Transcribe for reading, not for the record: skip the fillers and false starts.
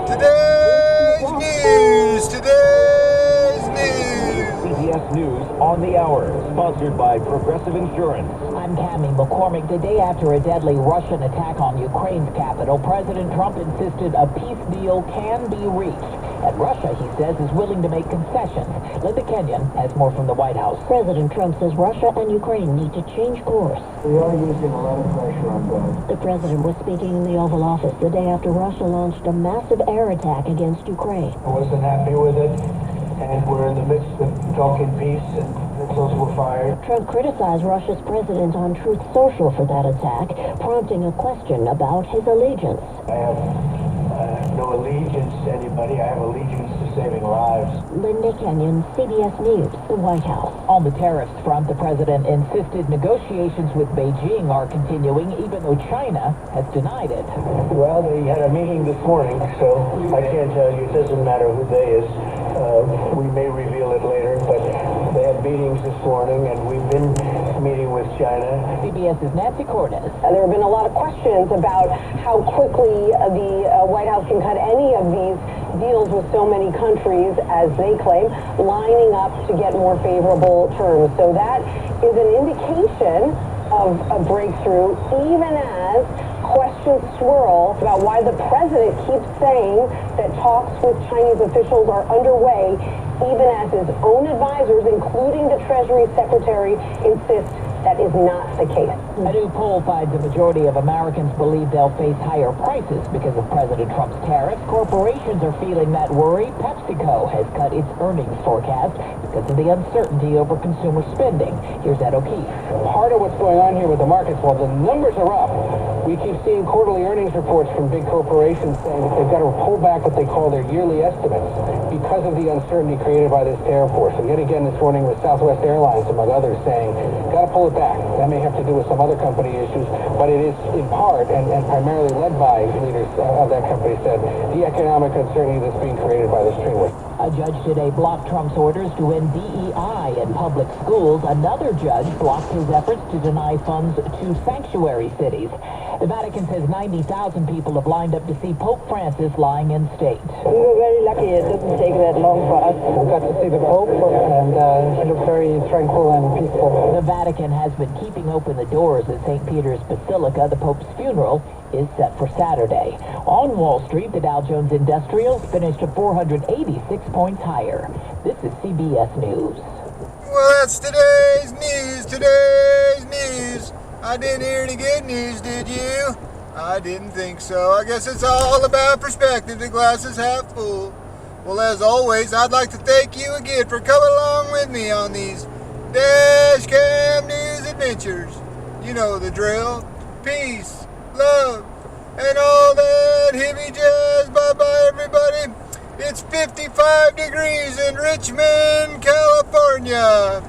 Today's news. CBS News on the Hour, sponsored by Progressive Insurance. I'm Cammie McCormick. The day after a deadly Russian attack on Ukraine's capital, President Trump insisted a peace deal can be reached. And Russia, he says, is willing to make concessions. Linda Kenyon has more from the White House. President Trump says Russia and Ukraine need to change course. We are using a lot of pressure on both. The president was speaking in the Oval Office the day after Russia launched a massive air attack against Ukraine. I wasn't happy with it, and we're in the midst of talking peace, and missiles were fired. Trump criticized Russia's president on Truth Social for that attack, prompting a question about his allegiance. I have no allegiance to anybody. I have allegiance to saving lives. Linda Kenyon, CBS News, the White House. On the tariffs front, the president insisted negotiations with Beijing are continuing, even though China has denied it. Well, they had a meeting this morning, so I can't tell you. It doesn't matter who they is. We may reveal it later, but they had meetings this morning, and we've been meeting with China. CBS's Nancy Cordes. There have been a lot of questions about how quickly the White House can cut any of these deals with so many countries, as they claim, lining up to get more favorable terms. So that is an indication of a breakthrough, even as questions swirl about why the president keeps saying that talks with Chinese officials are underway, even as his own advisors, including the Treasury Secretary, insist that is not the case. A new poll finds a majority of Americans believe they'll face higher prices because of President Trump's tariffs. Corporations are feeling that worry. PepsiCo has cut its earnings forecast because of the uncertainty over consumer spending. Here's Ed O'Keefe. Part of what's going on here with the markets, while the numbers are up, we keep seeing quarterly earnings reports from big corporations saying that they've got to pull back what they call their yearly estimates because of the uncertainty created by this tariff war. So yet again this morning with Southwest Airlines, among others, saying, got to pull it back. That may have to do with some other company issues, but it is in part and primarily led by leaders of that company said the economic uncertainty that's being created by this trade war. A judge today blocked Trump's orders to end DEI in public schools. Another judge blocked his efforts to deny funds to sanctuary cities. The Vatican says 90,000 people have lined up to see Pope Francis lying in state. We were very lucky. It doesn't take that long for us. We got to see the Pope, and he looked very tranquil and peaceful. The Vatican has been keeping open the doors at St. Peter's Basilica. The Pope's funeral is set for Saturday. On Wall Street, the Dow Jones Industrials finished 486 points higher. This is CBS News. Well, that's today's news. I didn't hear any good news, did you? I didn't think so. I guess it's all about perspective. The glass is half full. Well, as always, I'd like to thank you again for coming along with me on these Dashcam News adventures. You know the drill. Peace, love, and all that hippie jazz. Bye-bye, everybody. It's 55 degrees in Richmond, California.